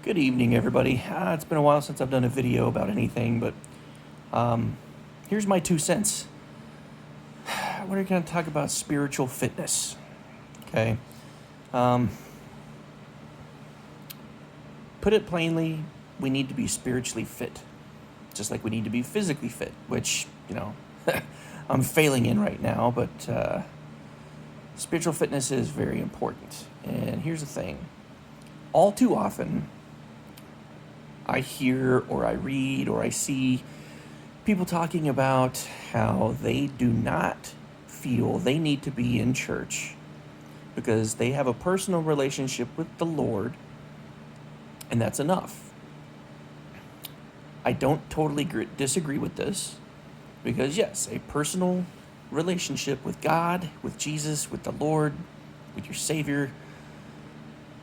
Good evening, everybody. It's been a while since I've done a video about anything, but here's my 2 cents. We're going to talk about spiritual fitness. Okay. Um, put it plainly, we need to be spiritually fit, just like we need to be physically fit, which, I'm failing in right now, but spiritual fitness is very important. And here's the thing, all too often, I hear or I read or I see people talking about how they do not feel they need to be in church because they have a personal relationship with the Lord, and that's enough. I don't totally disagree with this because, yes, a personal relationship with God, with Jesus, with the Lord, with your Savior,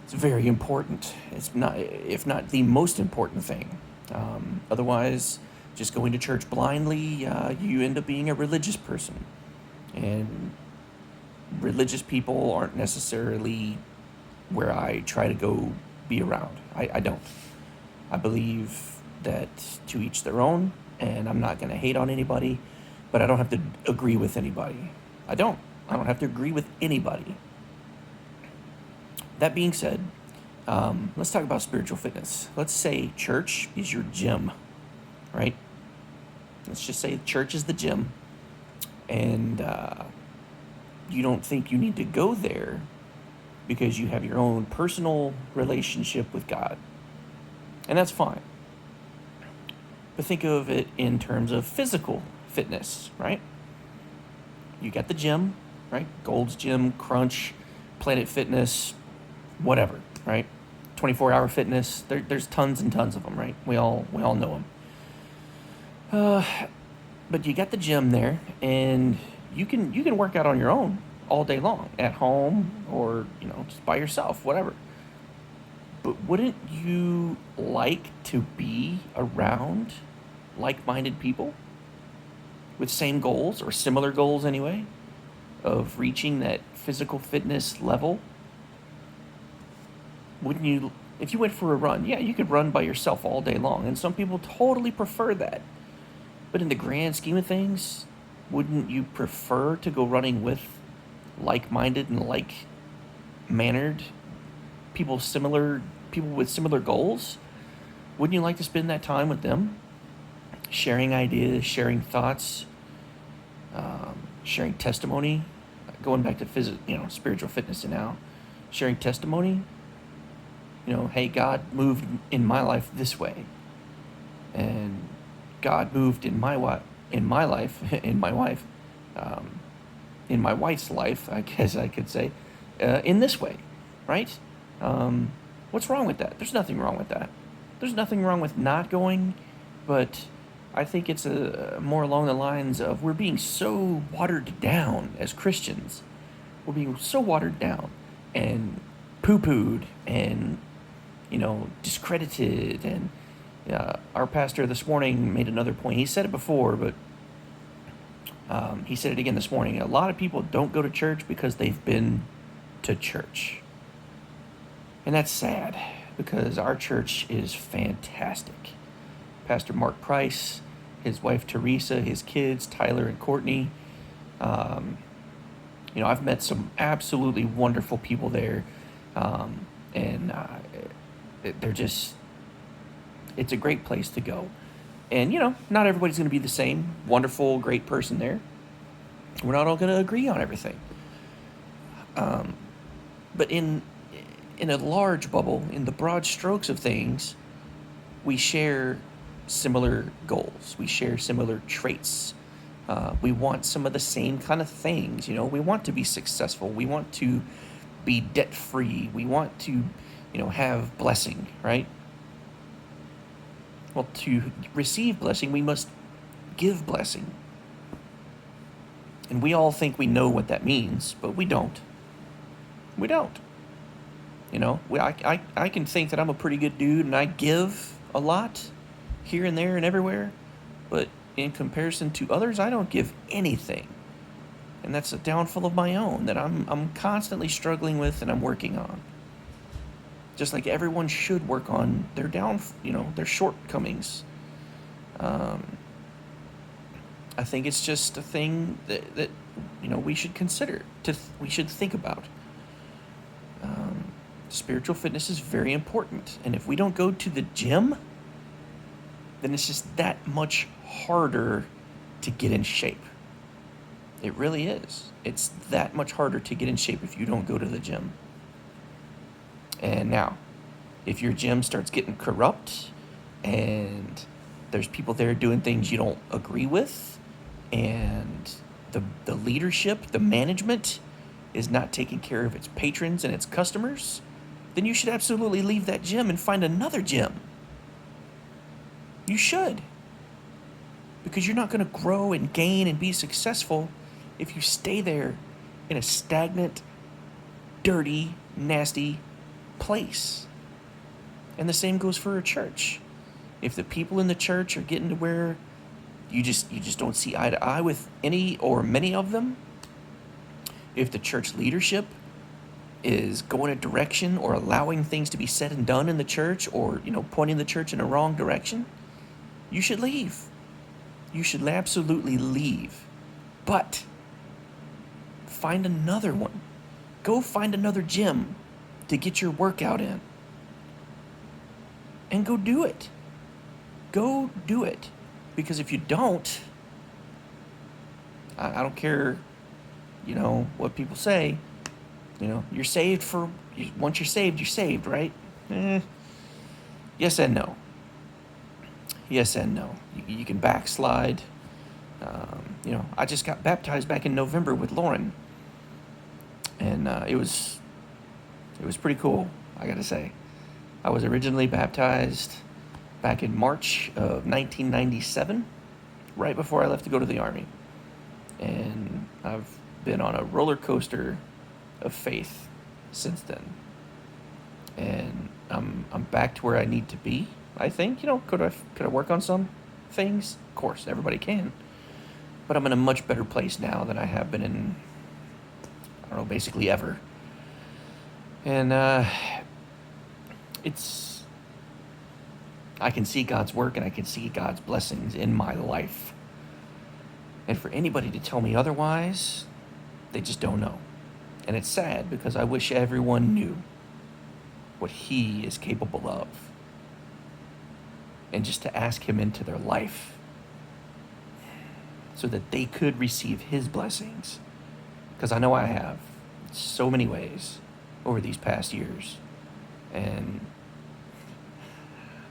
it's very important. It's not, if not the most important thing. Otherwise, just going to church blindly, you end up being a religious person. And religious people aren't necessarily where I try to go be around. I don't. I believe that to each their own, and I'm not going to hate on anybody, but I don't have to agree with anybody. I don't have to agree with anybody. That being said, let's talk about spiritual fitness. Let's say church is your gym, right? Let's just say church is the gym, and you don't think you need to go there because you have your own personal relationship with God. And that's fine. But think of it in terms of physical fitness, right? You got the gym, right? Gold's Gym, Crunch, Planet Fitness, whatever, right? 24-hour fitness. There's tons and tons of them, right? We all know them. But you got the gym there, and you can work out on your own all day long at home or just by yourself, whatever. But wouldn't you like to be around like-minded people with same goals or similar goals anyway, of reaching that physical fitness level? Wouldn't you, if you went for a run, yeah, you could run by yourself all day long, and some people totally prefer that. But in the grand scheme of things, wouldn't you prefer to go running with like-minded and like-mannered people with similar goals? Wouldn't you like to spend that time with them, sharing ideas, sharing thoughts, sharing testimony, going back to spiritual fitness and now sharing testimony? Hey, God moved in my life this way, and God moved in my life, in my wife, in my wife's life, I guess I could say, in this way, right? What's wrong with that? There's nothing wrong with that. There's nothing wrong with not going, but I think it's more along the lines of we're being so watered down as Christians. We're being so watered down and poo-pooed and, discredited. And our pastor this morning made another point. He said it before, but he said it again this morning. A lot of people don't go to church because they've been to church. And that's sad, because our church is fantastic. Pastor Mark Price, his wife Teresa, his kids, Tyler and Courtney. I've met some absolutely wonderful people there. And they're just, it's a great place to go. And, not everybody's going to be the same wonderful, great person there. We're not all going to agree on everything. But in a large bubble, in the broad strokes of things, we share similar goals. We share similar traits. We want some of the same kind of things. We want to be successful. We want to be debt-free. We want to, have blessing, right? Well, to receive blessing, we must give blessing. And we all think we know what that means, but we don't. We don't. I can think that I'm a pretty good dude and I give a lot here and there and everywhere, but in comparison to others, I don't give anything. And that's a downfall of my own that I'm constantly struggling with and I'm working on. Just like everyone should work on their their shortcomings. I think it's just a thing that we should consider, we should think about. Spiritual fitness is very important, and if we don't go to the gym, then it's just that much harder to get in shape. It really is. It's that much harder to get in shape if you don't go to the gym. And now, if your gym starts getting corrupt and there's people there doing things you don't agree with, and the leadership, the management is not taking care of its patrons and its customers, then you should absolutely leave that gym and find another gym. You should. Because you're not going to grow and gain and be successful if you stay there in a stagnant, dirty, nasty place. And the same goes for a church. If the people in the church are getting to where you just don't see eye to eye with any or many of them, if the church leadership is going a direction or allowing things to be said and done in the church, or pointing the church in a wrong direction, you should leave. You should absolutely leave. But find another one. Go find another gym to get your workout in. And go do it. Go do it. Because if you don't, I don't care, what people say. You're saved once you're saved, right? Yes and no. Yes and no. You can backslide. I just got baptized back in November with Lauren, and it was pretty cool, I gotta say. I was originally baptized back in March of 1997, right before I left to go to the Army, and I've been on a roller coaster of faith since then, and I'm back to where I need to be. I think, could I work on some things? Of course, everybody can. But I'm in a much better place now than I have been in, I don't know, basically ever. And I can see God's work, and I can see God's blessings in my life. And for anybody to tell me otherwise, they just don't know. And it's sad, because I wish everyone knew what He is capable of. And just to ask Him into their life so that they could receive His blessings. Because I know I have so many ways over these past years. And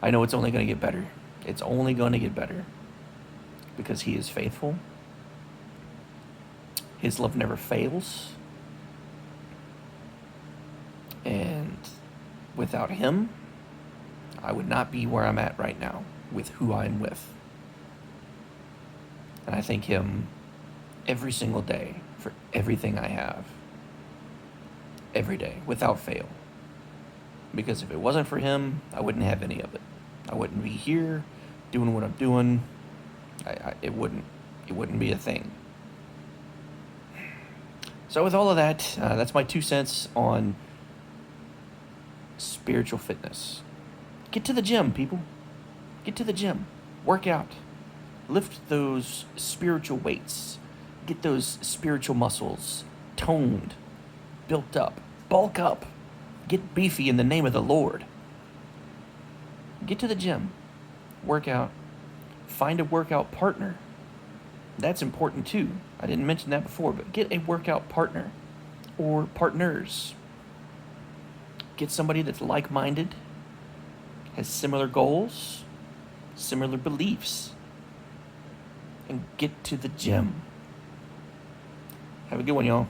I know it's only going to get better. It's only going to get better. Because He is faithful. His love never fails. And without Him, I would not be where I'm at right now with who I'm with. And I thank Him every single day for everything I have. Every day, without fail. Because if it wasn't for Him, I wouldn't have any of it. I wouldn't be here doing what I'm doing. It wouldn't be a thing. So with all of that, that's my 2 cents on spiritual fitness. Get to the gym, people. Get to the gym. Work out. Lift those spiritual weights. Get those spiritual muscles toned, built up. Bulk up. Get beefy in the name of the Lord. Get to the gym. Work out. Find a workout partner. That's important too. I didn't mention that before, but get a workout partner or partners. Get somebody that's like-minded, has similar goals, similar beliefs, and get to the gym. Have a good one, y'all.